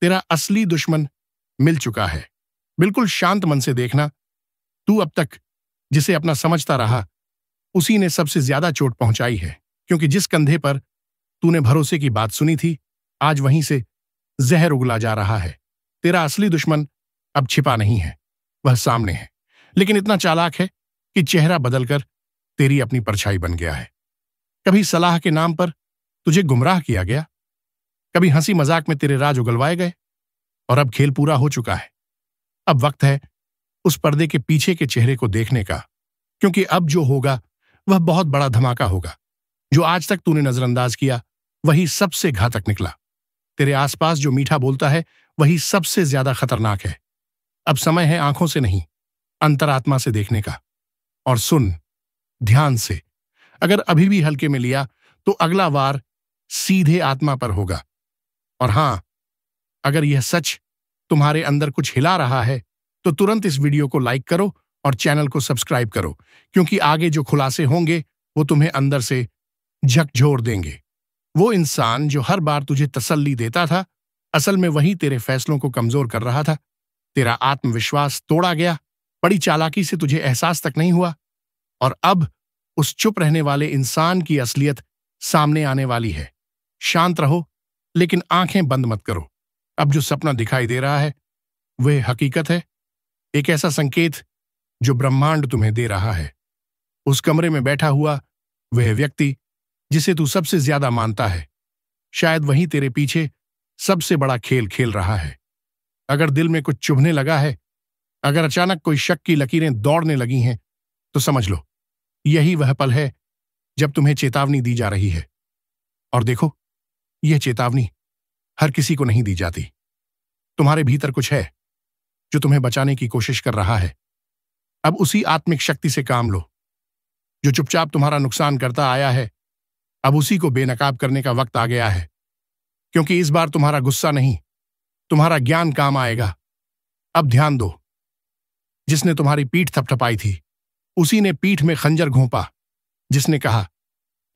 तेरा असली दुश्मन मिल चुका है। बिल्कुल शांत मन से देखना, तू अब तक जिसे अपना समझता रहा उसी ने सबसे ज्यादा चोट पहुंचाई है, क्योंकि जिस कंधे पर तूने भरोसे की बात सुनी थी, आज वहीं से जहर उगला जा रहा है। तेरा असली दुश्मन अब छिपा नहीं है, वह सामने है, लेकिन इतना चालाक है कि चेहरा बदलकर तेरी अपनी परछाई बन गया है। कभी सलाह के नाम पर तुझे गुमराह किया गया, कभी हंसी मजाक में तेरे राज उगलवाए गए, और अब खेल पूरा हो चुका है। अब वक्त है उस पर्दे के पीछे के चेहरे को देखने का, क्योंकि अब जो होगा वह बहुत बड़ा धमाका होगा। जो आज तक तूने नजरअंदाज किया वही सबसे घातक निकला। तेरे आसपास जो मीठा बोलता है वही सबसे ज्यादा खतरनाक है। अब समय है आंखों से नहीं, अंतरात्मा से देखने का। और सुन ध्यान से, अगर अभी भी हल्के में लिया तो अगला वार सीधे आत्मा पर होगा। और हां, अगर यह सच तुम्हारे अंदर कुछ हिला रहा है तो तुरंत इस वीडियो को लाइक करो और चैनल को सब्सक्राइब करो, क्योंकि आगे जो खुलासे होंगे वो तुम्हें अंदर से झकझोर देंगे। वो इंसान जो हर बार तुझे तसल्ली देता था, असल में वही तेरे फैसलों को कमजोर कर रहा था। तेरा आत्मविश्वास तोड़ा गया, बड़ी चालाकी से तुझे एहसास तक नहीं हुआ, और अब उस चुप रहने वाले इंसान की असलियत सामने आने वाली है। शांत रहो, लेकिन आंखें बंद मत करो। अब जो सपना दिखाई दे रहा है वह हकीकत है, एक ऐसा संकेत जो ब्रह्मांड तुम्हें दे रहा है। उस कमरे में बैठा हुआ वह व्यक्ति जिसे तू सबसे ज्यादा मानता है, शायद वही तेरे पीछे सबसे बड़ा खेल खेल रहा है। अगर दिल में कुछ चुभने लगा है, अगर अचानक कोई शक की लकीरें दौड़ने लगी हैं, तो समझ लो यही वह पल है जब तुम्हें चेतावनी दी जा रही है। और देखो, यह चेतावनी हर किसी को नहीं दी जाती। तुम्हारे भीतर कुछ है जो तुम्हें बचाने की कोशिश कर रहा है। अब उसी आत्मिक शक्ति से काम लो जो चुपचाप तुम्हारा नुकसान करता आया है। अब उसी को बेनकाब करने का वक्त आ गया है, क्योंकि इस बार तुम्हारा गुस्सा नहीं, तुम्हारा ज्ञान काम आएगा। अब ध्यान दो, जिसने तुम्हारी पीठ थपथपाई थी उसी ने पीठ में खंजर घोंपा। जिसने कहा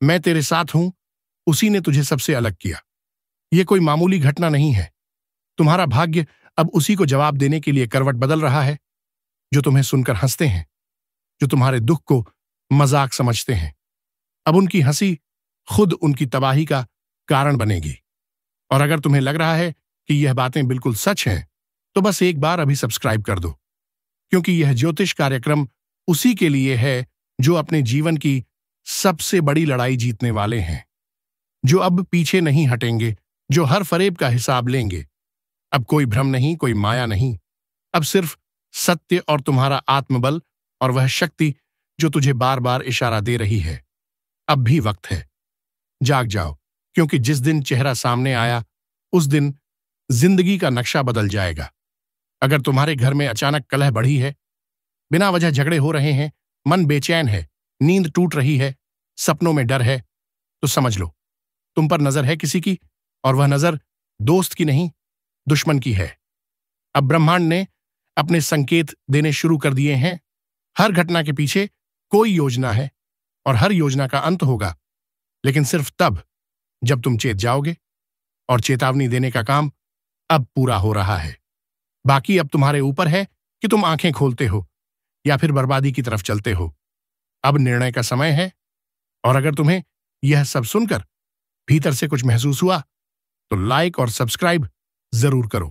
मैं तेरे साथ हूं, उसी ने तुझे सबसे अलग किया। यह कोई मामूली घटना नहीं है। तुम्हारा भाग्य अब उसी को जवाब देने के लिए करवट बदल रहा है। जो तुम्हें सुनकर हंसते हैं, जो तुम्हारे दुख को मजाक समझते हैं, अब उनकी हंसी खुद उनकी तबाही का कारण बनेगी। और अगर तुम्हें लग रहा है कि यह बातें बिल्कुल सच हैं, तो बस एक बार अभी सब्सक्राइब कर दो, क्योंकि यह ज्योतिष कार्यक्रम उसी के लिए है जो अपने जीवन की सबसे बड़ी लड़ाई जीतने वाले हैं, जो अब पीछे नहीं हटेंगे, जो हर फरेब का हिसाब लेंगे। अब कोई भ्रम नहीं, कोई माया नहीं, अब सिर्फ सत्य और तुम्हारा आत्मबल और वह शक्ति जो तुझे बार बार इशारा दे रही है। अब भी वक्त है, जाग जाओ, क्योंकि जिस दिन चेहरा सामने आया उस दिन जिंदगी का नक्शा बदल जाएगा। अगर तुम्हारे घर में अचानक कलह बढ़ी है, बिना वजह झगड़े हो रहे हैं, मन बेचैन है, नींद टूट रही है, सपनों में डर है, तो समझ लो तुम पर नजर है किसी की, और वह नजर दोस्त की नहीं, दुश्मन की है। अब ब्रह्मांड ने अपने संकेत देने शुरू कर दिए हैं। हर घटना के पीछे कोई योजना है और हर योजना का अंत होगा, लेकिन सिर्फ तब जब तुम चेत जाओगे। और चेतावनी देने का काम अब पूरा हो रहा है। बाकी अब तुम्हारे ऊपर है कि तुम आंखें खोलते हो या फिर बर्बादी की तरफ चलते हो। अब निर्णय का समय है, और अगर तुम्हें यह सब सुनकर भीतर से कुछ महसूस हुआ तो लाइक और सब्सक्राइब जरूर करो,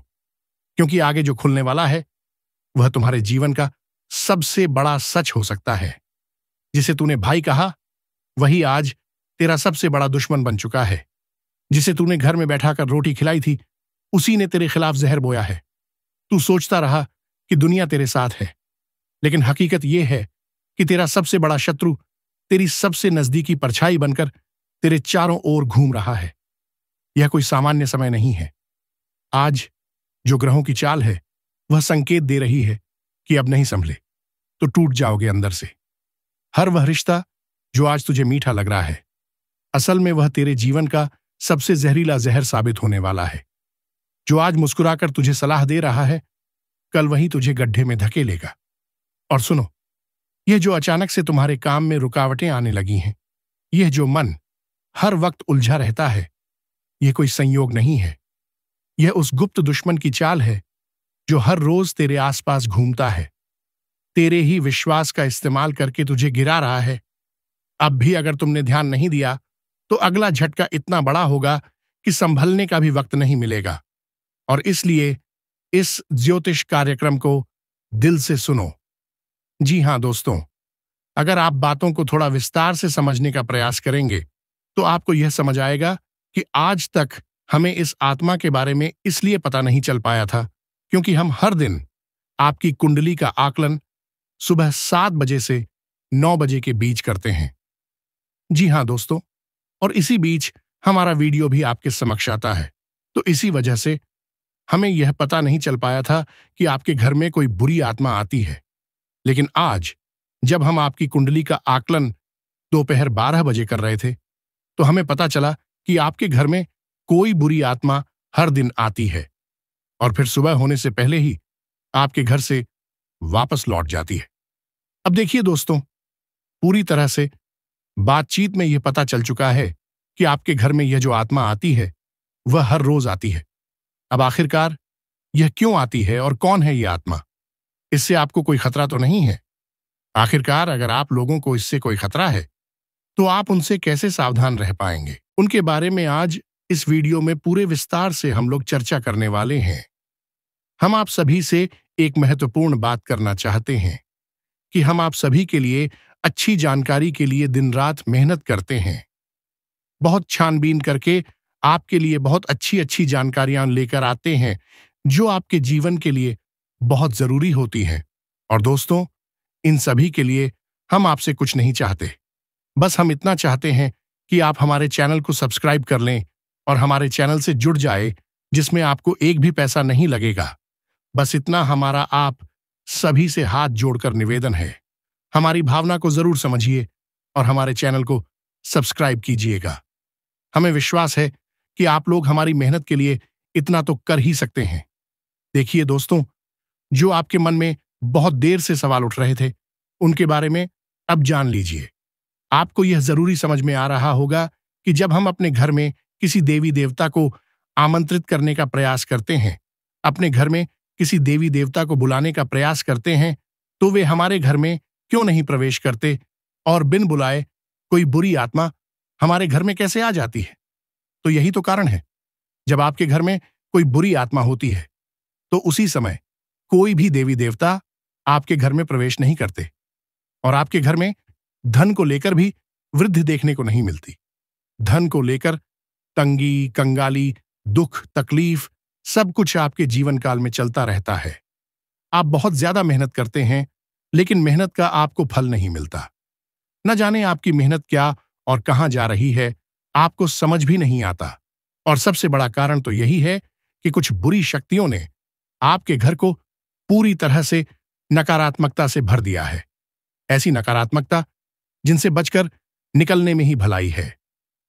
क्योंकि आगे जो खुलने वाला है वह तुम्हारे जीवन का सबसे बड़ा सच हो सकता है। जिसे तूने भाई कहा वही आज तेरा सबसे बड़ा दुश्मन बन चुका है। जिसे तूने घर में बैठाकर रोटी खिलाई थी उसी ने तेरे खिलाफ जहर बोया है। तू सोचता रहा कि दुनिया तेरे साथ है, लेकिन हकीकत यह है कि तेरा सबसे बड़ा शत्रु तेरी सबसे नजदीकी परछाई बनकर तेरे चारों ओर घूम रहा है। यह कोई सामान्य समय नहीं है। आज जो ग्रहों की चाल है वह संकेत दे रही है कि अब नहीं संभले तो टूट जाओगे अंदर से। हर वह रिश्ता जो आज तुझे मीठा लग रहा है, असल में वह तेरे जीवन का सबसे जहरीला जहर साबित होने वाला है। जो आज मुस्कुराकर तुझे सलाह दे रहा है, कल वही तुझे गड्ढे में धकेलेगा। और सुनो, यह जो अचानक से तुम्हारे काम में रुकावटें आने लगी हैं, यह जो मन हर वक्त उलझा रहता है, यह कोई संयोग नहीं है। यह उस गुप्त दुश्मन की चाल है जो हर रोज तेरे आसपास घूमता है, तेरे ही विश्वास का इस्तेमाल करके तुझे गिरा रहा है। अब भी अगर तुमने ध्यान नहीं दिया तो अगला झटका इतना बड़ा होगा कि संभलने का भी वक्त नहीं मिलेगा। और इसलिए इस ज्योतिष कार्यक्रम को दिल से सुनो। जी हां दोस्तों, अगर आप बातों को थोड़ा विस्तार से समझने का प्रयास करेंगे तो आपको यह समझ आएगा कि आज तक हमें इस आत्मा के बारे में इसलिए पता नहीं चल पाया था क्योंकि हम हर दिन आपकी कुंडली का आकलन सुबह 7 बजे से 9 बजे के बीच करते हैं। जी हां दोस्तों, और इसी बीच हमारा वीडियो भी आपके समक्ष आता है। तो इसी वजह से हमें यह पता नहीं चल पाया था कि आपके घर में कोई बुरी आत्मा आती है। लेकिन आज जब हम आपकी कुंडली का आकलन दोपहर 12 बजे कर रहे थे तो हमें पता चला कि आपके घर में कोई बुरी आत्मा हर दिन आती है और फिर सुबह होने से पहले ही आपके घर से वापस लौट जाती है। अब देखिए दोस्तों, पूरी तरह से बातचीत में यह पता चल चुका है कि आपके घर में यह जो आत्मा आती है वह हर रोज आती है। अब आखिरकार यह क्यों आती है और कौन है यह आत्मा? इससे आपको कोई खतरा तो नहीं है? आखिरकार अगर आप लोगों को इससे कोई खतरा है तो आप उनसे कैसे सावधान रह पाएंगे? उनके बारे में आज इस वीडियो में पूरे विस्तार से हम लोग चर्चा करने वाले हैं। हम आप सभी से एक महत्वपूर्ण बात करना चाहते हैं कि हम आप सभी के लिए अच्छी जानकारी के लिए दिन रात मेहनत करते हैं, बहुत छानबीन करके आपके लिए बहुत अच्छी अच्छी जानकारियां लेकर आते हैं जो आपके जीवन के लिए बहुत जरूरी होती हैं। और दोस्तों, इन सभी के लिए हम आपसे कुछ नहीं चाहते, बस हम इतना चाहते हैं कि आप हमारे चैनल को सब्सक्राइब कर लें और हमारे चैनल से जुड़ जाए, जिसमें आपको एक भी पैसा नहीं लगेगा। बस इतना हमारा आप सभी से हाथ जोड़कर निवेदन है। हमारी भावना को जरूर समझिए और हमारे चैनल को सब्सक्राइब कीजिएगा। हमें विश्वास है कि आप लोग हमारी मेहनत के लिए इतना तो कर ही सकते हैं। देखिए दोस्तों, जो आपके मन में बहुत देर से सवाल उठ रहे थे उनके बारे में अब जान लीजिए। आपको यह जरूरी समझ में आ रहा होगा कि जब हम अपने घर में किसी देवी देवता को आमंत्रित करने का प्रयास करते हैं, अपने घर में किसी देवी देवता को बुलाने का प्रयास करते हैं, तो वे हमारे घर में क्यों नहीं प्रवेश करते और बिन बुलाए कोई बुरी आत्मा हमारे घर में कैसे आ जाती है? तो यही तो कारण है। जब आपके घर में कोई बुरी आत्मा होती है तो उसी समय कोई भी देवी देवता आपके घर में प्रवेश नहीं करते और आपके घर में धन को लेकर भी वृद्धि देखने को नहीं मिलती। धन को लेकर तंगी, कंगाली, दुख, तकलीफ सब कुछ आपके जीवन काल में चलता रहता है। आप बहुत ज्यादा मेहनत करते हैं लेकिन मेहनत का आपको फल नहीं मिलता। न जाने आपकी मेहनत क्या और कहां जा रही है, आपको समझ भी नहीं आता। और सबसे बड़ा कारण तो यही है कि कुछ बुरी शक्तियों ने आपके घर को पूरी तरह से नकारात्मकता से भर दिया है। ऐसी नकारात्मकता जिनसे बचकर निकलने में ही भलाई है।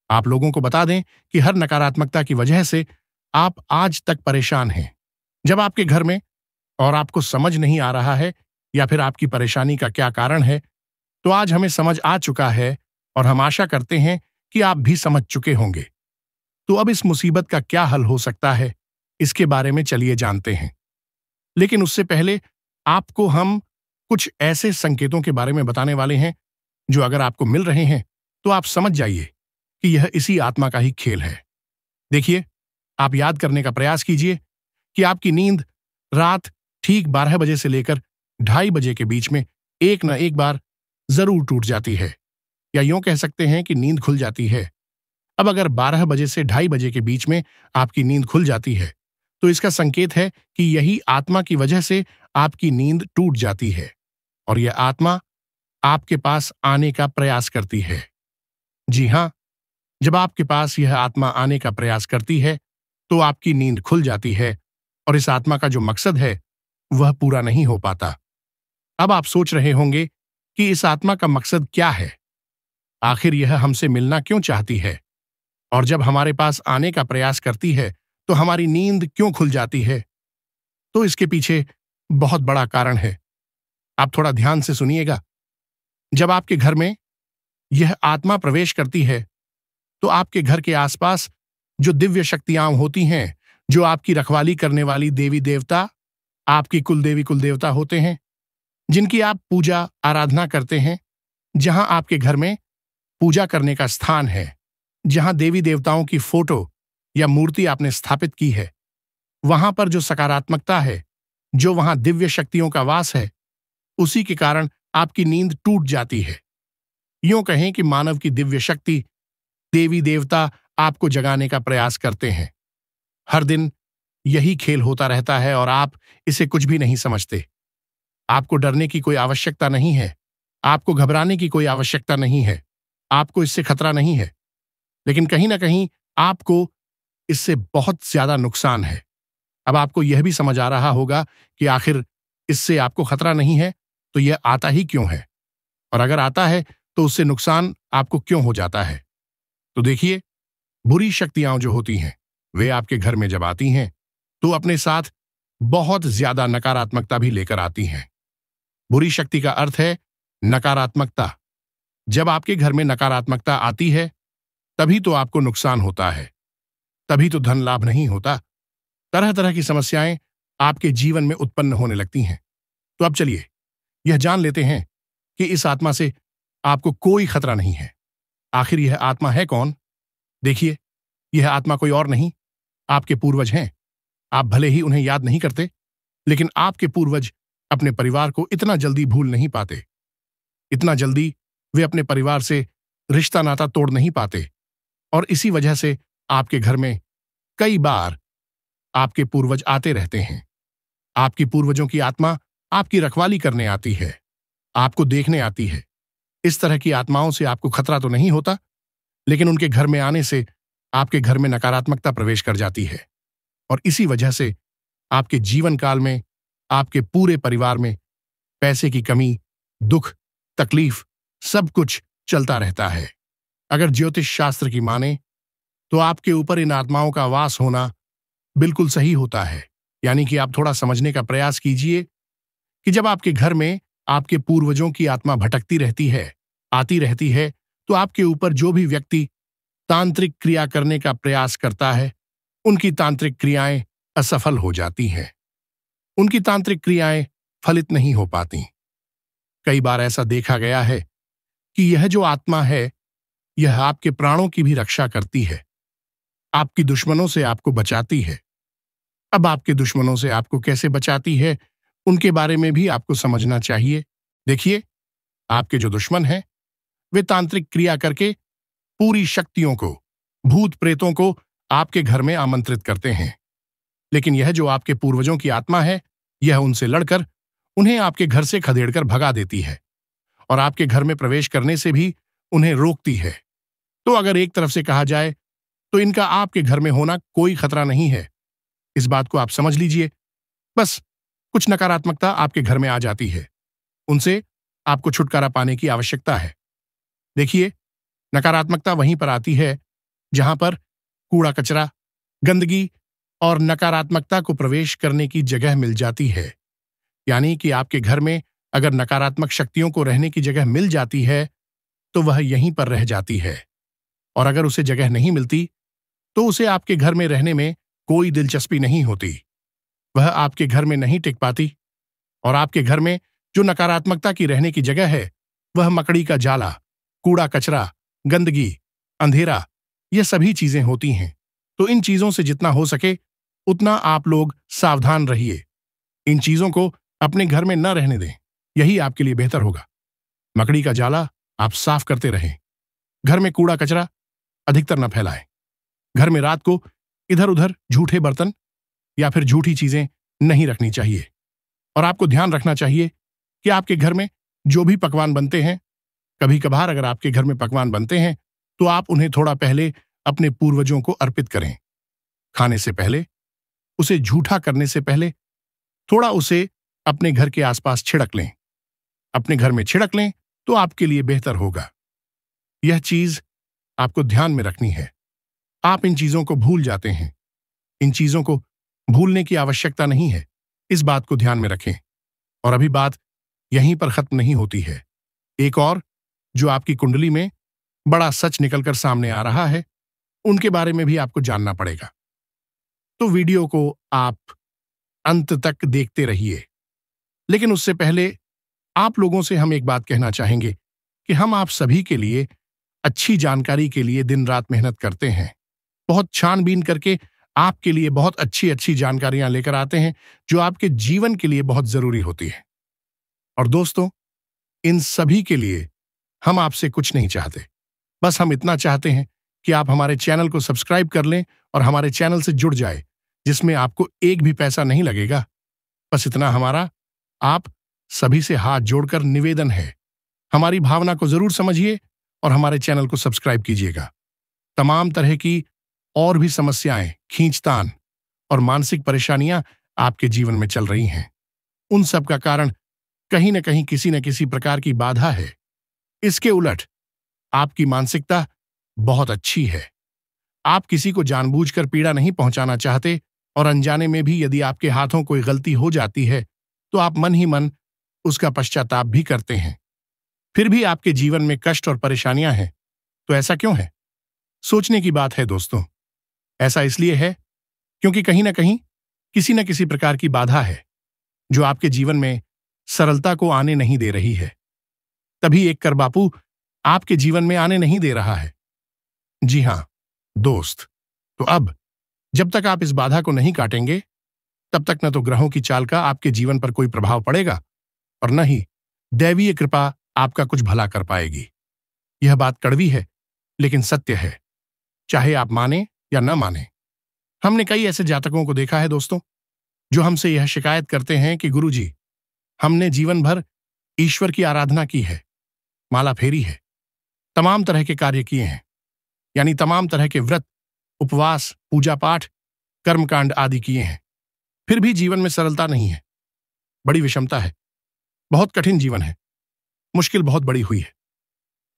आप लोगों को बता दें कि हर नकारात्मकता की वजह से आप आज तक परेशान हैं। जब आपके घर में और आपको समझ नहीं आ रहा है या फिर आपकी परेशानी का क्या कारण है, तो आज हमें समझ आ चुका है और हम आशा करते हैं कि आप भी समझ चुके होंगे। तो अब इस मुसीबत का क्या हल हो सकता है, इसके बारे में चलिए जानते हैं। लेकिन उससे पहले आपको हम कुछ ऐसे संकेतों के बारे में बताने वाले हैं जो अगर आपको मिल रहे हैं तो आप समझ जाइए कि यह इसी आत्मा का ही खेल है। देखिए, आप याद करने का प्रयास कीजिए कि आपकी नींद रात ठीक 12 बजे से लेकर 2:30 बजे के बीच में एक न एक बार जरूर टूट जाती है, या यूं कह सकते हैं कि नींद खुल जाती है। अब अगर 12 बजे से 2:30 बजे के बीच में आपकी नींद खुल जाती है तो इसका संकेत है कि यही आत्मा की वजह से आपकी नींद टूट जाती है और यह आत्मा आपके पास आने का प्रयास करती है। जी हां, जब आपके पास यह आत्मा आने का प्रयास करती है तो आपकी नींद खुल जाती है और इस आत्मा का जो मकसद है वह पूरा नहीं हो पाता। अब आप सोच रहे होंगे कि इस आत्मा का मकसद क्या है, आखिर यह हमसे मिलना क्यों चाहती है और जब हमारे पास आने का प्रयास करती है तो हमारी नींद क्यों खुल जाती है? तो इसके पीछे बहुत बड़ा कारण है। आप थोड़ा ध्यान से सुनिएगा। जब आपके घर में यह आत्मा प्रवेश करती है तो आपके घर के आसपास जो दिव्य शक्तियां होती हैं जो आपकी रखवाली करने वाली देवी देवता, आपकी कुलदेवी कुलदेवता होते हैं, जिनकी आप पूजा आराधना करते हैं, जहां आपके घर में पूजा करने का स्थान है, जहां देवी देवताओं की फोटो या मूर्ति आपने स्थापित की है, वहां पर जो सकारात्मकता है, जो वहां दिव्य शक्तियों का वास है, उसी के कारण आपकी नींद टूट जाती है। यूं कहें कि मानव की दिव्य शक्ति, देवी देवता आपको जगाने का प्रयास करते हैं। हर दिन यही खेल होता रहता है और आप इसे कुछ भी नहीं समझते। आपको डरने की कोई आवश्यकता नहीं है, आपको घबराने की कोई आवश्यकता नहीं है, आपको इससे खतरा नहीं है। लेकिन कहीं ना कहीं आपको इससे बहुत ज्यादा नुकसान है। अब आपको यह भी समझ आ रहा होगा कि आखिर इससे आपको खतरा नहीं है तो यह आता ही क्यों है, और अगर आता है तो उससे नुकसान आपको क्यों हो जाता है। तो देखिए, बुरी शक्तियां जो होती हैं, वे आपके घर में जब आती हैं तो अपने साथ बहुत ज्यादा नकारात्मकता भी लेकर आती हैं। बुरी शक्ति का अर्थ है नकारात्मकता। जब आपके घर में नकारात्मकता आती है, तभी तो आपको नुकसान होता है, तभी तो धन लाभ नहीं होता, तरह तरह की समस्याएं आपके जीवन में उत्पन्न होने लगती हैं। तो अब चलिए यह जान लेते हैं कि इस आत्मा से आपको कोई खतरा नहीं है। आखिर यह आत्मा है कौन? देखिए, यह आत्मा कोई और नहीं, आपके पूर्वज हैं। आप भले ही उन्हें याद नहीं करते, लेकिन आपके पूर्वज अपने परिवार को इतना जल्दी भूल नहीं पाते। इतना जल्दी वे अपने परिवार से रिश्ता नाता तोड़ नहीं पाते, और इसी वजह से आपके घर में कई बार आपके पूर्वज आते रहते हैं। आपकी पूर्वजों की आत्मा आपकी रखवाली करने आती है, आपको देखने आती है। इस तरह की आत्माओं से आपको खतरा तो नहीं होता, लेकिन उनके घर में आने से आपके घर में नकारात्मकता प्रवेश कर जाती है, और इसी वजह से आपके जीवन काल में आपके पूरे परिवार में पैसे की कमी, दुख, तकलीफ, सब कुछ चलता रहता है। अगर ज्योतिष शास्त्र की माने तो आपके ऊपर इन आत्माओं का वास होना बिल्कुल सही होता है। यानी कि आप थोड़ा समझने का प्रयास कीजिए कि जब आपके घर में आपके पूर्वजों की आत्मा भटकती रहती है, आती रहती है, तो आपके ऊपर जो भी व्यक्ति तांत्रिक क्रिया करने का प्रयास करता है, उनकी तांत्रिक क्रियाएं असफल हो जाती हैं। उनकी तांत्रिक क्रियाएं फलित नहीं हो पाती। कई बार ऐसा देखा गया है कि यह जो आत्मा है, यह आपके प्राणों की भी रक्षा करती है, आपकी दुश्मनों से आपको बचाती है। अब आपके दुश्मनों से आपको कैसे बचाती है, उनके बारे में भी आपको समझना चाहिए। देखिए, आपके जो दुश्मन हैं, वे तांत्रिक क्रिया करके पूरी शक्तियों को, भूत प्रेतों को आपके घर में आमंत्रित करते हैं। लेकिन यह जो आपके पूर्वजों की आत्मा है, यह उनसे लड़कर उन्हें आपके घर से खदेड़कर भगा देती है, और आपके घर में प्रवेश करने से भी उन्हें रोकती है। तो अगर एक तरफ से कहा जाए तो इनका आपके घर में होना कोई खतरा नहीं है। इस बात को आप समझ लीजिए। बस कुछ नकारात्मकता आपके घर में आ जाती है, उनसे आपको छुटकारा पाने की आवश्यकता है। देखिए, नकारात्मकता वहीं पर आती है जहां पर कूड़ा कचरा, गंदगी और नकारात्मकता को प्रवेश करने की जगह मिल जाती है। यानी कि आपके घर में अगर नकारात्मक शक्तियों को रहने की जगह मिल जाती है तो वह यहीं पर रह जाती है, और अगर उसे जगह नहीं मिलती तो उसे आपके घर में रहने में कोई दिलचस्पी नहीं होती। वह आपके घर में नहीं टिक पाती, और आपके घर में जो नकारात्मकता की रहने की जगह है, वह मकड़ी का जाला, कूड़ा कचरा, गंदगी, अंधेरा, ये सभी चीजें होती हैं। तो इन चीजों से जितना हो सके उतना आप लोग सावधान रहिए। इन चीजों को अपने घर में न रहने दें, यही आपके लिए बेहतर होगा। मकड़ी का जाला आप साफ करते रहें। घर में कूड़ा कचरा अधिकतर न फैलाएं। घर में रात को इधर उधर झूठे बर्तन या फिर झूठी चीजें नहीं रखनी चाहिए। और आपको ध्यान रखना चाहिए कि आपके घर में जो भी पकवान बनते हैं, कभी कभार अगर आपके घर में पकवान बनते हैं तो आप उन्हें थोड़ा पहले अपने पूर्वजों को अर्पित करें। खाने से पहले, उसे झूठा करने से पहले थोड़ा उसे अपने घर के आसपास छिड़क लें। अपने घर में छिड़क लें तो आपके लिए बेहतर होगा। यह चीज आपको ध्यान में रखनी है। आप इन चीजों को भूल जाते हैं। इन चीजों को भूलने की आवश्यकता नहीं है, इस बात को ध्यान में रखें। और अभी बात यहीं पर खत्म नहीं होती है। एक और जो आपकी कुंडली में बड़ा सच निकलकर सामने आ रहा है, उनके बारे में भी आपको जानना पड़ेगा। तो वीडियो को आप अंत तक देखते रहिए। लेकिन उससे पहले आप लोगों से हम एक बात कहना चाहेंगे कि हम आप सभी के लिए अच्छी जानकारी के लिए दिन रात मेहनत करते हैं। बहुत छानबीन करके आपके लिए बहुत अच्छी अच्छी जानकारियां लेकर आते हैं जो आपके जीवन के लिए बहुत जरूरी होती है। और दोस्तों, इन सभी के लिए हम आपसे कुछ नहीं चाहते, बस हम इतना चाहते हैं कि आप हमारे चैनल को सब्सक्राइब कर लें और हमारे चैनल से जुड़ जाए, जिसमें आपको एक भी पैसा नहीं लगेगा। बस इतना हमारा आप सभी से हाथ जोड़कर निवेदन है। हमारी भावना को जरूर समझिए और हमारे चैनल को सब्सक्राइब कीजिएगा। तमाम तरह की और भी समस्याएं, खींचतान और मानसिक परेशानियां आपके जीवन में चल रही हैं। उन सब का कारण कहीं न कहीं किसी न किसी प्रकार की बाधा है। इसके उलट आपकी मानसिकता बहुत अच्छी है। आप किसी को जानबूझकर पीड़ा नहीं पहुंचाना चाहते और अनजाने में भी यदि आपके हाथों कोई गलती हो जाती है तो आप मन ही मन उसका पश्चाताप भी करते हैं। फिर भी आपके जीवन में कष्ट और परेशानियां हैं। तो ऐसा क्यों है? सोचने की बात है दोस्तों। ऐसा इसलिए है क्योंकि कहीं ना कहीं किसी न किसी प्रकार की बाधा है जो आपके जीवन में सरलता को आने नहीं दे रही है। तभी एक करबापू आपके जीवन में आने नहीं दे रहा है। जी हां दोस्त, तो अब जब तक आप इस बाधा को नहीं काटेंगे तब तक न तो ग्रहों की चाल का आपके जीवन पर कोई प्रभाव पड़ेगा और न ही दैवीय कृपा आपका कुछ भला कर पाएगी। यह बात कड़वी है लेकिन सत्य है, चाहे आप माने या न माने। हमने कई ऐसे जातकों को देखा है दोस्तों जो हमसे यह शिकायत करते हैं कि गुरुजी, हमने जीवन भर ईश्वर की आराधना की है, माला फेरी है, तमाम तरह के कार्य किए हैं, यानी तमाम तरह के व्रत, उपवास, पूजा पाठ, कर्मकांड आदि किए हैं, फिर भी जीवन में सरलता नहीं है। बड़ी विषमता है, बहुत कठिन जीवन है, मुश्किल बहुत बड़ी हुई है।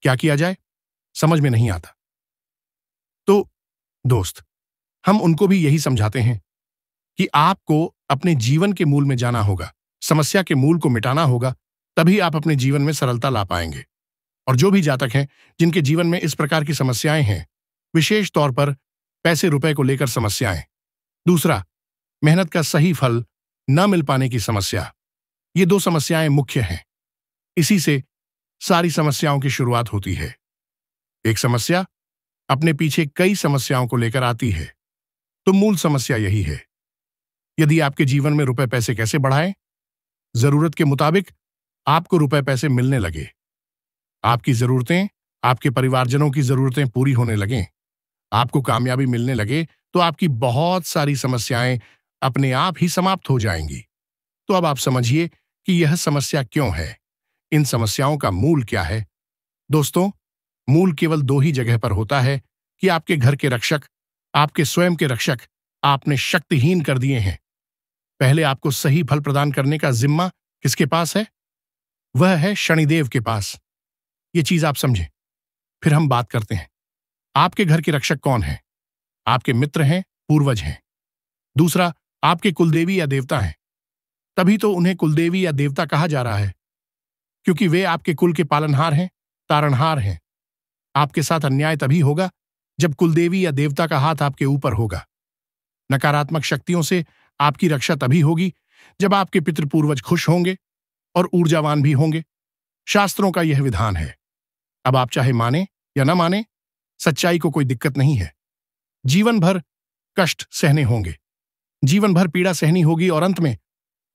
क्या किया जाए समझ में नहीं आता। तो दोस्त, हम उनको भी यही समझाते हैं कि आपको अपने जीवन के मूल में जाना होगा, समस्या के मूल को मिटाना होगा, तभी आप अपने जीवन में सरलता ला पाएंगे। और जो भी जातक हैं जिनके जीवन में इस प्रकार की समस्याएं हैं, विशेष तौर पर पैसे रुपए को लेकर समस्याएं, दूसरा मेहनत का सही फल न मिल पाने की समस्या, ये दो समस्याएं मुख्य हैं। इसी से सारी समस्याओं की शुरुआत होती है। एक समस्या अपने पीछे कई समस्याओं को लेकर आती है, तो मूल समस्या यही है। यदि आपके जीवन में रुपए पैसे कैसे बढ़ाएं? जरूरत के मुताबिक आपको रुपए पैसे मिलने लगे, आपकी जरूरतें, आपके परिवारजनों की जरूरतें पूरी होने लगें, आपको कामयाबी मिलने लगे, तो आपकी बहुत सारी समस्याएं अपने आप ही समाप्त हो जाएंगी। तो अब आप समझिए कि यह समस्या क्यों है, इन समस्याओं का मूल क्या है। दोस्तों, मूल केवल दो ही जगह पर होता है कि आपके घर के रक्षक, आपके स्वयं के रक्षक आपने शक्तिहीन कर दिए हैं। पहले आपको सही फल प्रदान करने का जिम्मा किसके पास है? वह है शनिदेव के पास। ये चीज आप समझें, फिर हम बात करते हैं। आपके घर के रक्षक कौन है? आपके मित्र हैं, पूर्वज हैं। दूसरा, आपके कुलदेवी या देवता हैं। तभी तो उन्हें कुलदेवी या देवता कहा जा रहा है, क्योंकि वे आपके कुल के पालनहार हैं, तारणहार हैं। आपके साथ अन्याय तभी होगा जब कुलदेवी या देवता का हाथ आपके ऊपर होगा। नकारात्मक शक्तियों से आपकी रक्षा तभी होगी जब आपके पितृ पूर्वज खुश होंगे और ऊर्जावान भी होंगे। शास्त्रों का यह विधान है। अब आप चाहे माने या न माने, सच्चाई को कोई दिक्कत नहीं है। जीवन भर कष्ट सहने होंगे, जीवन भर पीड़ा सहनी होगी और अंत में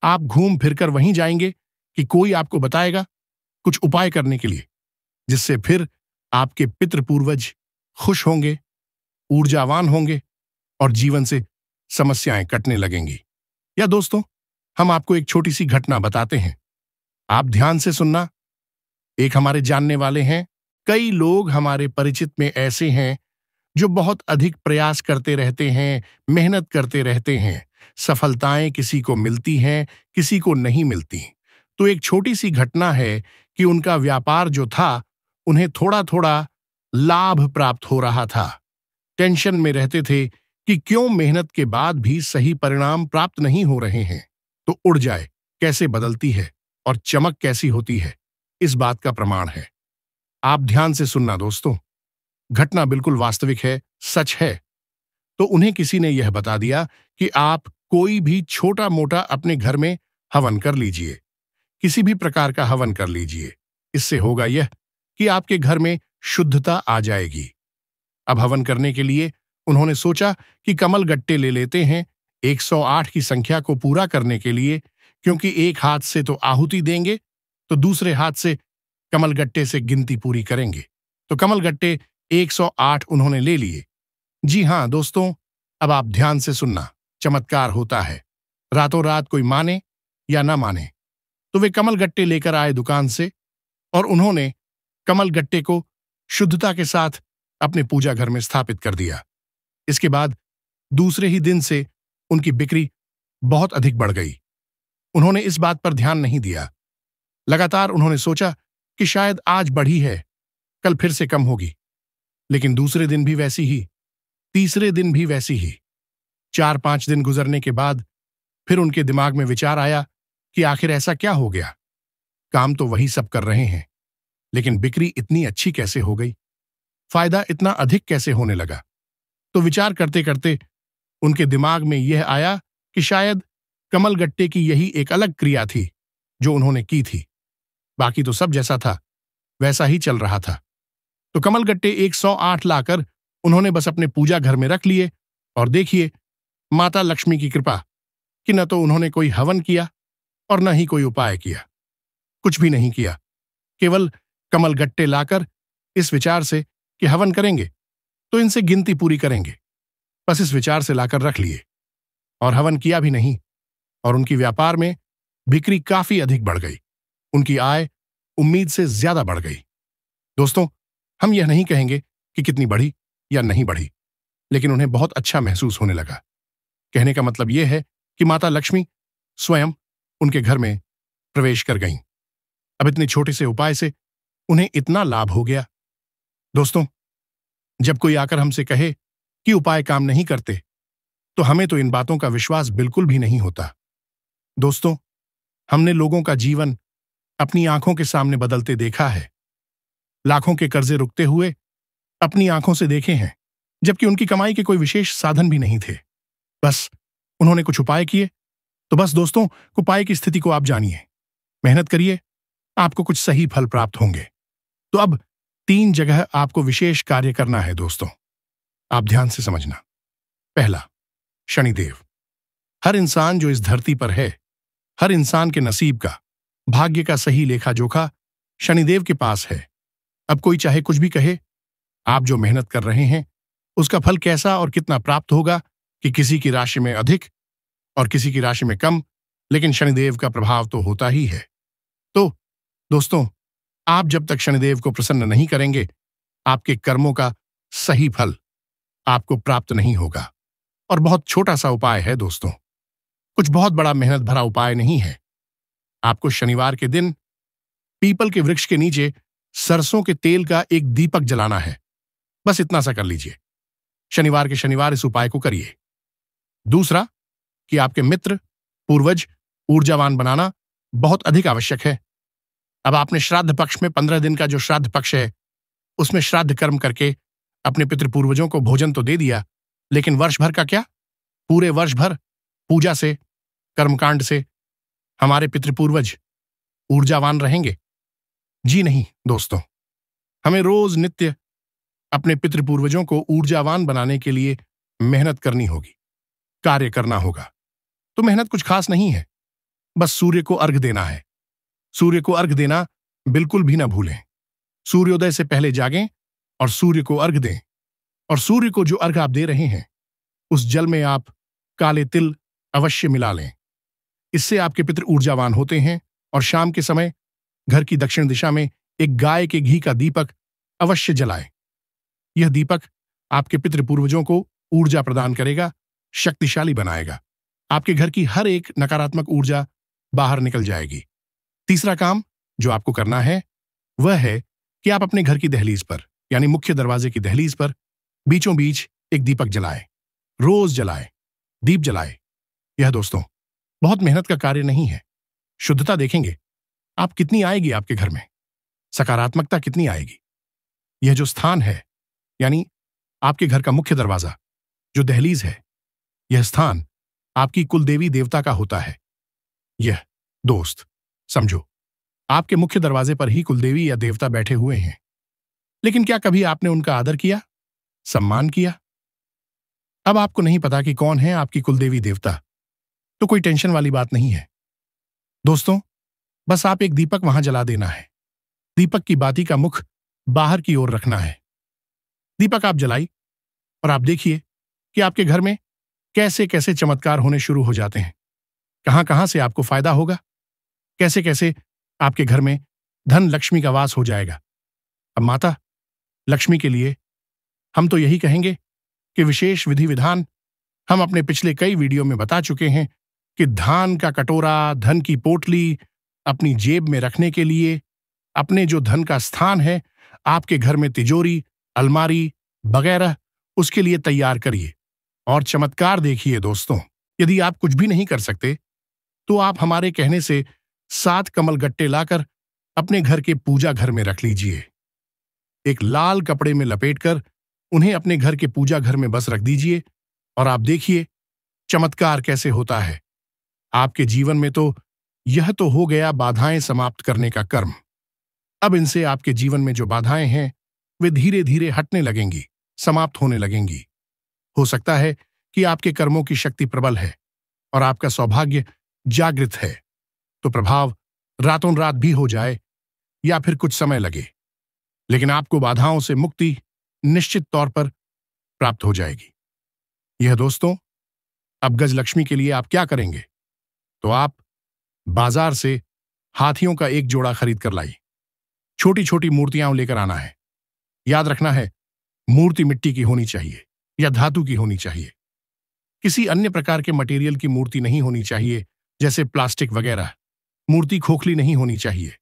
आप घूम फिरकर वहीं जाएंगे कि कोई आपको बताएगा कुछ उपाय करने के लिए, जिससे फिर आपके पितृ पूर्वज खुश होंगे, ऊर्जावान होंगे और जीवन से समस्याएं कटने लगेंगी। या दोस्तों, हम आपको एक छोटी सी घटना बताते हैं, आप ध्यान से सुनना। एक हमारे जानने वाले हैं, कई लोग हमारे परिचित में ऐसे हैं जो बहुत अधिक प्रयास करते रहते हैं, मेहनत करते रहते हैं। सफलताएं किसी को मिलती हैं, किसी को नहीं मिलती। तो एक छोटी सी घटना है कि उनका व्यापार जो था, उन्हें थोड़ा थोड़ा लाभ प्राप्त हो रहा था। टेंशन में रहते थे कि क्यों मेहनत के बाद भी सही परिणाम प्राप्त नहीं हो रहे हैं। तो उड़ जाए कैसे बदलती है और चमक कैसी होती है, इस बात का प्रमाण है। आप ध्यान से सुनना दोस्तों, घटना बिल्कुल वास्तविक है, सच है। तो उन्हें किसी ने यह बता दिया कि आप कोई भी छोटा मोटा अपने घर में हवन कर लीजिए, किसी भी प्रकार का हवन कर लीजिए। इससे होगा यह कि आपके घर में शुद्धता आ जाएगी। अब हवन करने के लिए उन्होंने सोचा कि कमल गट्टे ले लेते हैं 108 की संख्या को पूरा करने के लिए, क्योंकि एक हाथ से तो आहुति देंगे तो दूसरे हाथ से कमल गट्टे से गिनती पूरी करेंगे। तो कमल गट्टे 108 उन्होंने ले लिए। जी हां दोस्तों, अब आप ध्यान से सुनना, चमत्कार होता है। रातों रात कोई माने या ना माने, तो वे कमल गट्टे लेकर आए दुकान से और उन्होंने कमल गट्टे को शुद्धता के साथ अपने पूजा घर में स्थापित कर दिया। इसके बाद दूसरे ही दिन से उनकी बिक्री बहुत अधिक बढ़ गई। उन्होंने इस बात पर ध्यान नहीं दिया। लगातार उन्होंने सोचा कि शायद आज बढ़ी है, कल फिर से कम होगी, लेकिन दूसरे दिन भी वैसी ही, तीसरे दिन भी वैसी ही। 4-5 दिन गुजरने के बाद फिर उनके दिमाग में विचार आया कि आखिर ऐसा क्या हो गया। काम तो वही सब कर रहे हैं, लेकिन बिक्री इतनी अच्छी कैसे हो गई, फायदा इतना अधिक कैसे होने लगा। तो विचार करते करते उनके दिमाग में यह आया कि शायद कमल गट्टे की यही एक अलग क्रिया थी जो उन्होंने की थी। बाकी तो सब जैसा था वैसा ही चल रहा था। तो कमल गट्टे 108 लाकर उन्होंने बस अपने पूजा घर में रख लिए और देखिए माता लक्ष्मी की कृपा कि न तो उन्होंने कोई हवन किया और न ही कोई उपाय किया, कुछ भी नहीं किया। केवल कमल गट्टे लाकर इस विचार से कि हवन करेंगे तो इनसे गिनती पूरी करेंगे, बस इस विचार से लाकर रख लिए और हवन किया भी नहीं, और उनकी व्यापार में बिक्री काफी अधिक बढ़ गई। उनकी आय उम्मीद से ज्यादा बढ़ गई। दोस्तों, हम यह नहीं कहेंगे कि कितनी बढ़ी या नहीं बढ़ी, लेकिन उन्हें बहुत अच्छा महसूस होने लगा। कहने का मतलब यह है कि माता लक्ष्मी स्वयं उनके घर में प्रवेश कर गईं। अब इतने छोटे से उपाय से उन्हें इतना लाभ हो गया। दोस्तों, जब कोई आकर हमसे कहे कि उपाय काम नहीं करते, तो हमें तो इन बातों का विश्वास बिल्कुल भी नहीं होता। दोस्तों, हमने लोगों का जीवन अपनी आंखों के सामने बदलते देखा है। लाखों के कर्जे रुकते हुए अपनी आंखों से देखे हैं, जबकि उनकी कमाई के कोई विशेष साधन भी नहीं थे। बस उन्होंने कुछ उपाय किए। तो बस दोस्तों, उपाय की स्थिति को आप जानिए, मेहनत करिए, आपको कुछ सही फल प्राप्त होंगे। तो अब 3 जगह आपको विशेष कार्य करना है दोस्तों, आप ध्यान से समझना। पहला, शनिदेव। हर इंसान जो इस धरती पर है, हर इंसान के नसीब का, भाग्य का सही लेखा जोखा शनिदेव के पास है। अब कोई चाहे कुछ भी कहे, आप जो मेहनत कर रहे हैं उसका फल कैसा और कितना प्राप्त होगा कि किसी की राशि में अधिक और किसी की राशि में कम, लेकिन शनिदेव का प्रभाव तो होता ही है। तो दोस्तों, आप जब तक शनिदेव को प्रसन्न नहीं करेंगे, आपके कर्मों का सही फल आपको प्राप्त नहीं होगा। और बहुत छोटा सा उपाय है दोस्तों, कुछ बहुत बड़ा मेहनत भरा उपाय नहीं है। आपको शनिवार के दिन पीपल के वृक्ष के नीचे सरसों के तेल का एक दीपक जलाना है। बस इतना सा कर लीजिए। शनिवार के शनिवार इस उपाय को करिए। दूसरा, कि आपके मित्र पूर्वज ऊर्जावान बनाना बहुत अधिक आवश्यक है। अब आपने श्राद्ध पक्ष में 15 दिन का जो श्राद्ध पक्ष है, उसमें श्राद्ध कर्म करके अपने पितृपूर्वजों को भोजन तो दे दिया, लेकिन वर्ष भर का क्या? पूरे वर्ष भर पूजा से, कर्मकांड से हमारे पितृपूर्वज ऊर्जावान रहेंगे? जी नहीं दोस्तों, हमें रोज नित्य अपने पितृपूर्वजों को ऊर्जावान बनाने के लिए मेहनत करनी होगी, कार्य करना होगा। तो मेहनत कुछ खास नहीं है, बस सूर्य को अर्घ देना है। सूर्य को अर्घ देना बिल्कुल भी ना भूलें। सूर्योदय से पहले जागें और सूर्य को अर्घ दें। और सूर्य को जो अर्घ आप दे रहे हैं, उस जल में आप काले तिल अवश्य मिला लें। इससे आपके पितृ ऊर्जावान होते हैं। और शाम के समय घर की दक्षिण दिशा में एक गाय के घी का दीपक अवश्य जलाएं। यह दीपक आपके पितृपूर्वजों को ऊर्जा प्रदान करेगा, शक्तिशाली बनाएगा। आपके घर की हर एक नकारात्मक ऊर्जा बाहर निकल जाएगी। तीसरा काम जो आपको करना है वह है कि आप अपने घर की दहलीज पर, यानी मुख्य दरवाजे की दहलीज पर बीचों बीच एक दीपक जलाएं। रोज जलाएं, दीप जलाएं। यह दोस्तों बहुत मेहनत का कार्य नहीं है। शुद्धता देखेंगे आप कितनी आएगी आपके घर में, सकारात्मकता कितनी आएगी। यह जो स्थान है, यानी आपके घर का मुख्य दरवाजा, जो दहलीज है, यह स्थान आपकी कुलदेवी देवता का होता है। यह दोस्त समझो, आपके मुख्य दरवाजे पर ही कुलदेवी या देवता बैठे हुए हैं। लेकिन क्या कभी आपने उनका आदर किया, सम्मान किया? अब आपको नहीं पता कि कौन है आपकी कुलदेवी देवता, तो कोई टेंशन वाली बात नहीं है दोस्तों। बस आप एक दीपक वहां जला देना है। दीपक की बाती का मुख बाहर की ओर रखना है। दीपक आप जलाई और आप देखिए कि आपके घर में कैसे कैसे चमत्कार होने शुरू हो जाते हैं। कहां कहां से आपको फायदा होगा, कैसे कैसे आपके घर में धन लक्ष्मी का वास हो जाएगा। अब माता लक्ष्मी के लिए हम तो यही कहेंगे कि विशेष विधि विधान हम अपने पिछले कई वीडियो में बता चुके हैं कि धान का कटोरा, धन की पोटली अपनी जेब में रखने के लिए अपने जो धन का स्थान है, आपके घर में तिजोरी, अलमारी वगैरह, उसके लिए तैयार करिए और चमत्कार देखिए दोस्तों। यदि आप कुछ भी नहीं कर सकते तो आप हमारे कहने से 7 कमल गट्टे लाकर अपने घर के पूजा घर में रख लीजिए। एक लाल कपड़े में लपेटकर उन्हें अपने घर के पूजा घर में बस रख दीजिए और आप देखिए चमत्कार कैसे होता है। आपके जीवन में तो यह तो हो गया बाधाएं समाप्त करने का कर्म। अब इनसे आपके जीवन में जो बाधाएं हैं वे धीरे धीरे हटने लगेंगी, समाप्त होने लगेंगी। हो सकता है कि आपके कर्मों की शक्ति प्रबल है और आपका सौभाग्य जागृत है, तो प्रभाव रातों रात भी हो जाए या फिर कुछ समय लगे, लेकिन आपको बाधाओं से मुक्ति निश्चित तौर पर प्राप्त हो जाएगी। यह दोस्तों, अब गजलक्ष्मी के लिए आप क्या करेंगे? तो आप बाजार से हाथियों का एक जोड़ा खरीद कर लाइए। छोटी छोटी मूर्तियां लेकर आना है। याद रखना है, मूर्ति मिट्टी की होनी चाहिए या धातु की होनी चाहिए। किसी अन्य प्रकार के मटेरियल की मूर्ति नहीं होनी चाहिए, जैसे प्लास्टिक वगैरह। मूर्ति खोखली नहीं होनी चाहिए।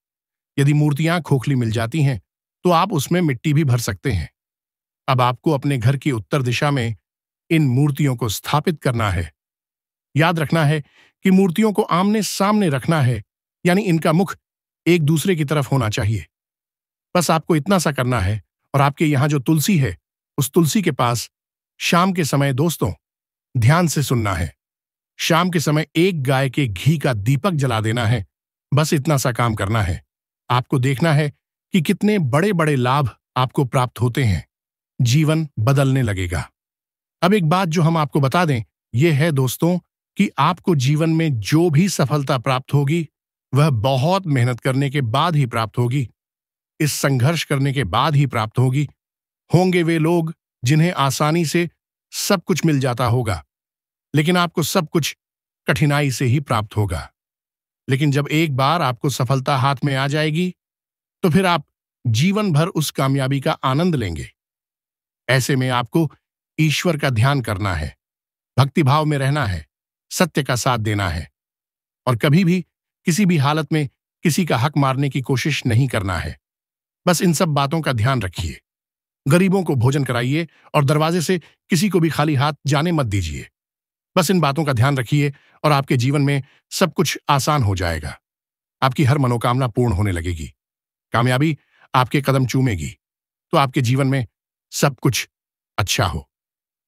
यदि मूर्तियां खोखली मिल जाती हैं तो आप उसमें मिट्टी भी भर सकते हैं। अब आपको अपने घर की उत्तर दिशा में इन मूर्तियों को स्थापित करना है। याद रखना है कि मूर्तियों को आमने सामने रखना है, यानी इनका मुख एक दूसरे की तरफ होना चाहिए। बस आपको इतना सा करना है और आपके यहां जो तुलसी है, उस तुलसी के पास शाम के समय दोस्तों ध्यान से सुनना है, शाम के समय एक गाय के घी का दीपक जला देना है। बस इतना सा काम करना है। आपको देखना है कि कितने बड़े बड़े लाभ आपको प्राप्त होते हैं। जीवन बदलने लगेगा। अब एक बात जो हम आपको बता दें, यह है दोस्तों कि आपको जीवन में जो भी सफलता प्राप्त होगी वह बहुत मेहनत करने के बाद ही प्राप्त होगी। इस संघर्ष करने के बाद ही प्राप्त होगी। होंगे वे लोग जिन्हें आसानी से सब कुछ मिल जाता होगा, लेकिन आपको सब कुछ कठिनाई से ही प्राप्त होगा। लेकिन जब एक बार आपको सफलता हाथ में आ जाएगी तो फिर आप जीवन भर उस कामयाबी का आनंद लेंगे। ऐसे में आपको ईश्वर का ध्यान करना है, भक्तिभाव में रहना है, सत्य का साथ देना है और कभी भी किसी भी हालत में किसी का हक मारने की कोशिश नहीं करना है। बस इन सब बातों का ध्यान रखिए। गरीबों को भोजन कराइए और दरवाजे से किसी को भी खाली हाथ जाने मत दीजिए। बस इन बातों का ध्यान रखिए और आपके जीवन में सब कुछ आसान हो जाएगा। आपकी हर मनोकामना पूर्ण होने लगेगी। कामयाबी आपके कदम चूमेगी, तो आपके जीवन में सब कुछ अच्छा हो,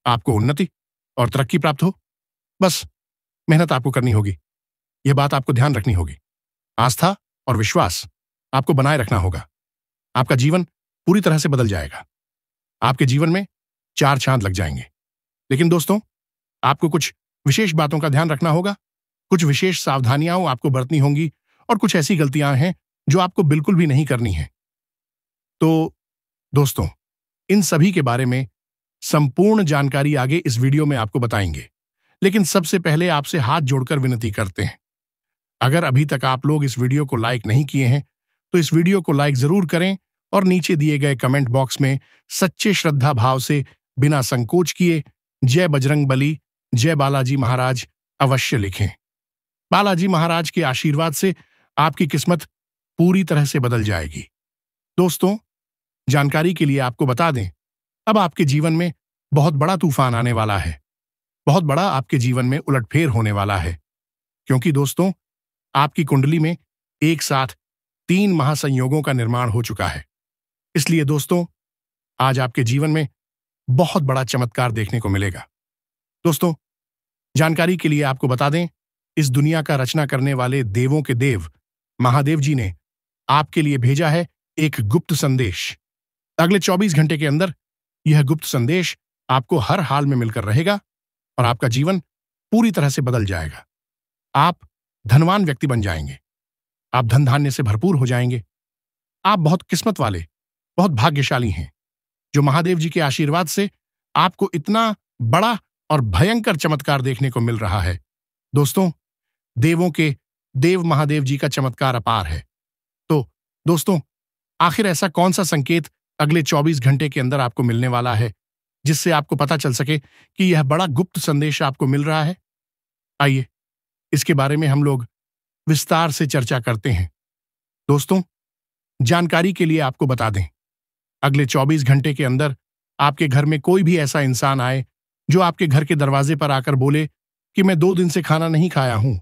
आपको उन्नति और तरक्की प्राप्त हो। बस मेहनत आपको करनी होगी। यह बात आपको ध्यान रखनी होगी। आस्था और विश्वास आपको बनाए रखना होगा। आपका जीवन पूरी तरह से बदल जाएगा। आपके जीवन में 4 चांद लग जाएंगे। लेकिन दोस्तों, आपको कुछ विशेष बातों का ध्यान रखना होगा। कुछ विशेष सावधानियां आपको बरतनी होंगी और कुछ ऐसी गलतियां हैं जो आपको बिल्कुल भी नहीं करनी है। तो दोस्तों, इन सभी के बारे में संपूर्ण जानकारी आगे इस वीडियो में आपको बताएंगे। लेकिन सबसे पहले आपसे हाथ जोड़कर विनती करते हैं, अगर अभी तक आप लोग इस वीडियो को लाइक नहीं किए हैं तो इस वीडियो को लाइक जरूर करें और नीचे दिए गए कमेंट बॉक्स में सच्चे श्रद्धा भाव से बिना संकोच किए जय बजरंग बली, जय बालाजी महाराज अवश्य लिखें। बालाजी महाराज के आशीर्वाद से आपकी किस्मत पूरी तरह से बदल जाएगी। दोस्तों, जानकारी के लिए आपको बता दें, अब आपके जीवन में बहुत बड़ा तूफान आने वाला है। बहुत बड़ा आपके जीवन में उलटफेर होने वाला है, क्योंकि दोस्तों आपकी कुंडली में एक साथ 3 महासंयोगों का निर्माण हो चुका है। इसलिए दोस्तों, आज आपके जीवन में बहुत बड़ा चमत्कार देखने को मिलेगा। दोस्तों, जानकारी के लिए आपको बता दें, इस दुनिया का रचना करने वाले देवों के देव महादेव जी ने आपके लिए भेजा है एक गुप्त संदेश। अगले 24 घंटे के अंदर यह गुप्त संदेश आपको हर हाल में मिलकर रहेगा और आपका जीवन पूरी तरह से बदल जाएगा। आप धनवान व्यक्ति बन जाएंगे। आप धन धान्य से भरपूर हो जाएंगे। आप बहुत किस्मत वाले, बहुत भाग्यशाली हैं, जो महादेव जी के आशीर्वाद से आपको इतना बड़ा और भयंकर चमत्कार देखने को मिल रहा है। दोस्तों, देवों के देव महादेव जी का चमत्कार अपार है। तो दोस्तों, आखिर ऐसा कौन सा संकेत अगले 24 घंटे के अंदर आपको मिलने वाला है जिससे आपको पता चल सके कि यह बड़ा गुप्त संदेश आपको मिल रहा है? आइए, इसके बारे में हम लोग विस्तार से चर्चा करते हैं। दोस्तों, जानकारी के लिए आपको बता दें, अगले 24 घंटे के अंदर आपके घर में कोई भी ऐसा इंसान आए जो आपके घर के दरवाजे पर आकर बोले कि मैं 2 दिन से खाना नहीं खाया हूं,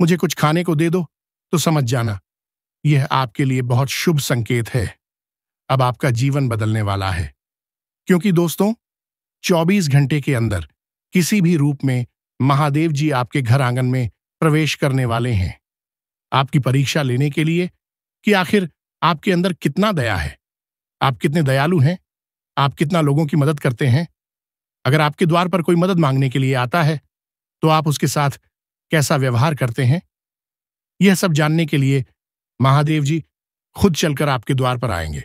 मुझे कुछ खाने को दे दो, तो समझ जाना यह आपके लिए बहुत शुभ संकेत है। अब आपका जीवन बदलने वाला है, क्योंकि दोस्तों, 24 घंटे के अंदर किसी भी रूप में महादेव जी आपके घर आंगन में प्रवेश करने वाले हैं, आपकी परीक्षा लेने के लिए कि आखिर आपके अंदर कितना दया है, आप कितने दयालु हैं, आप कितना लोगों की मदद करते हैं। अगर आपके द्वार पर कोई मदद मांगने के लिए आता है तो आप उसके साथ कैसा व्यवहार करते हैं, यह सब जानने के लिए महादेव जी खुद चलकर आपके द्वार पर आएंगे।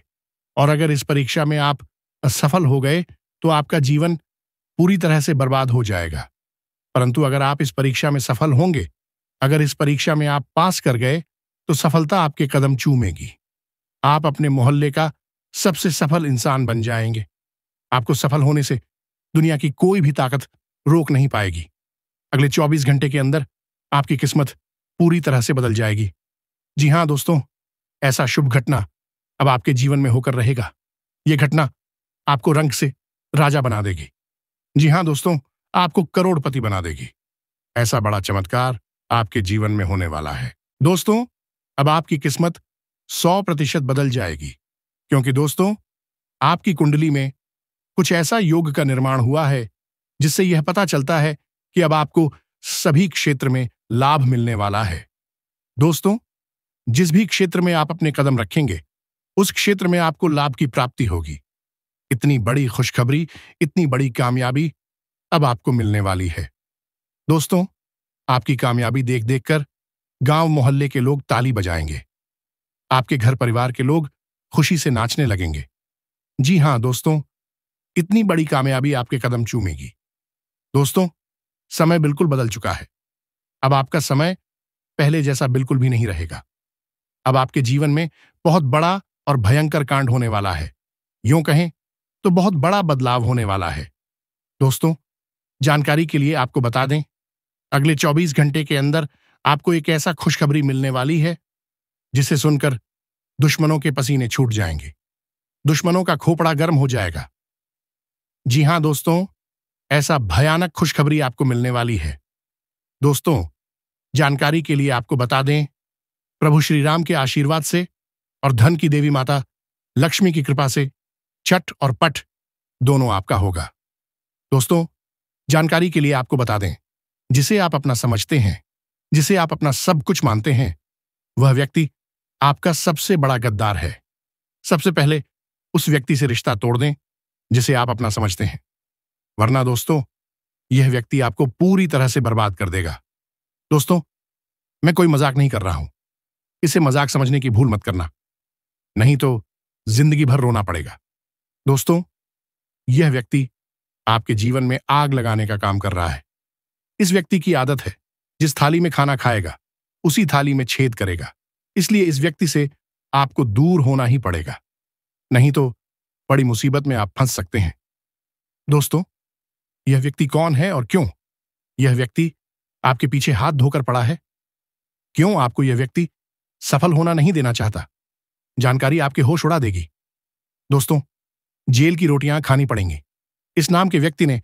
और अगर इस परीक्षा में आप असफल हो गए तो आपका जीवन पूरी तरह से बर्बाद हो जाएगा। परंतु अगर आप इस परीक्षा में सफल होंगे, अगर इस परीक्षा में आप पास कर गए, तो सफलता आपके कदम चूमेगी। आप अपने मोहल्ले का सबसे सफल इंसान बन जाएंगे। आपको सफल होने से दुनिया की कोई भी ताकत रोक नहीं पाएगी। अगले 24 घंटे के अंदर आपकी किस्मत पूरी तरह से बदल जाएगी। जी हां दोस्तों, ऐसा शुभ घटना अब आपके जीवन में होकर रहेगा। यह घटना आपको रंग से राजा बना देगी। जी हां दोस्तों, आपको करोड़पति बना देगी। ऐसा बड़ा चमत्कार आपके जीवन में होने वाला है। दोस्तों, अब आपकी किस्मत 100% बदल जाएगी, क्योंकि दोस्तों, आपकी कुंडली में कुछ ऐसा योग का निर्माण हुआ है जिससे यह पता चलता है कि अब आपको सभी क्षेत्र में लाभ मिलने वाला है। दोस्तों, जिस भी क्षेत्र में आप अपने कदम रखेंगे, उस क्षेत्र में आपको लाभ की प्राप्ति होगी। इतनी बड़ी खुशखबरी, इतनी बड़ी कामयाबी अब आपको मिलने वाली है। दोस्तों, आपकी कामयाबी देख देखकर गांव मोहल्ले के लोग ताली बजाएंगे। आपके घर परिवार के लोग खुशी से नाचने लगेंगे। जी हां दोस्तों, इतनी बड़ी कामयाबी आपके कदम चूमेगी। दोस्तों, समय बिल्कुल बदल चुका है। अब आपका समय पहले जैसा बिल्कुल भी नहीं रहेगा। अब आपके जीवन में बहुत बड़ा और भयंकर कांड होने वाला है। यूं कहें तो बहुत बड़ा बदलाव होने वाला है। दोस्तों, जानकारी के लिए आपको बता दें, अगले 24 घंटे के अंदर आपको एक ऐसा खुशखबरी मिलने वाली है जिसे सुनकर दुश्मनों के पसीने छूट जाएंगे, दुश्मनों का खोपड़ा गर्म हो जाएगा। जी हां दोस्तों, ऐसा भयानक खुशखबरी आपको मिलने वाली है। दोस्तों, जानकारी के लिए आपको बता दें, प्रभु श्री राम के आशीर्वाद से और धन की देवी माता लक्ष्मी की कृपा से छठ और पठ दोनों आपका होगा। दोस्तों, जानकारी के लिए आपको बता दें, जिसे आप अपना समझते हैं, जिसे आप अपना सब कुछ मानते हैं, वह व्यक्ति आपका सबसे बड़ा गद्दार है। सबसे पहले उस व्यक्ति से रिश्ता तोड़ दें जिसे आप अपना समझते हैं, वरना दोस्तों, यह व्यक्ति आपको पूरी तरह से बर्बाद कर देगा। दोस्तों, मैं कोई मजाक नहीं कर रहा हूं। इसे मजाक समझने की भूल मत करना, नहीं तो जिंदगी भर रोना पड़ेगा। दोस्तों, यह व्यक्ति आपके जीवन में आग लगाने का काम कर रहा है। इस व्यक्ति की आदत है, जिस थाली में खाना खाएगा उसी थाली में छेद करेगा। इसलिए इस व्यक्ति से आपको दूर होना ही पड़ेगा, नहीं तो बड़ी मुसीबत में आप फंस सकते हैं। दोस्तों, यह व्यक्ति कौन है और क्यों यह व्यक्ति आपके पीछे हाथ धोकर पड़ा है? क्यों आपको यह व्यक्ति सफल होना नहीं देना चाहता? जानकारी आपके होश उड़ा देगी। दोस्तों, जेल की रोटियां खानी पड़ेंगी। इस नाम के व्यक्ति ने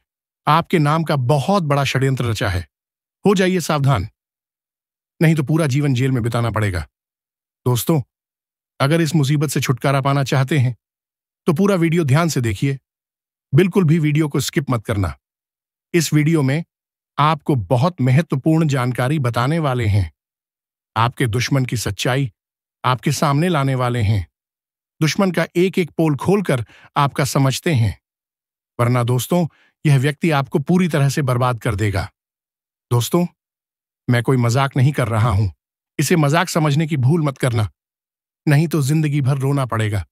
आपके नाम का बहुत बड़ा षड्यंत्र रचा है। हो जाइए सावधान, नहीं तो पूरा जीवन जेल में बिताना पड़ेगा। दोस्तों, अगर इस मुसीबत से छुटकारा पाना चाहते हैं तो पूरा वीडियो ध्यान से देखिए। बिल्कुल भी वीडियो को स्किप मत करना। इस वीडियो में आपको बहुत महत्वपूर्ण जानकारी बताने वाले हैं। आपके दुश्मन की सच्चाई आपके सामने लाने वाले हैं। दुश्मन का एक एक पोल खोलकर आपका समझते हैं, वरना दोस्तों यह व्यक्ति आपको पूरी तरह से बर्बाद कर देगा। दोस्तों, मैं कोई मजाक नहीं कर रहा हूं। इसे मजाक समझने की भूल मत करना, नहीं तो जिंदगी भर रोना पड़ेगा।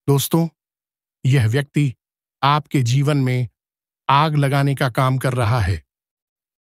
दोस्तों, यह व्यक्ति आपके जीवन में आग लगाने का काम कर रहा है।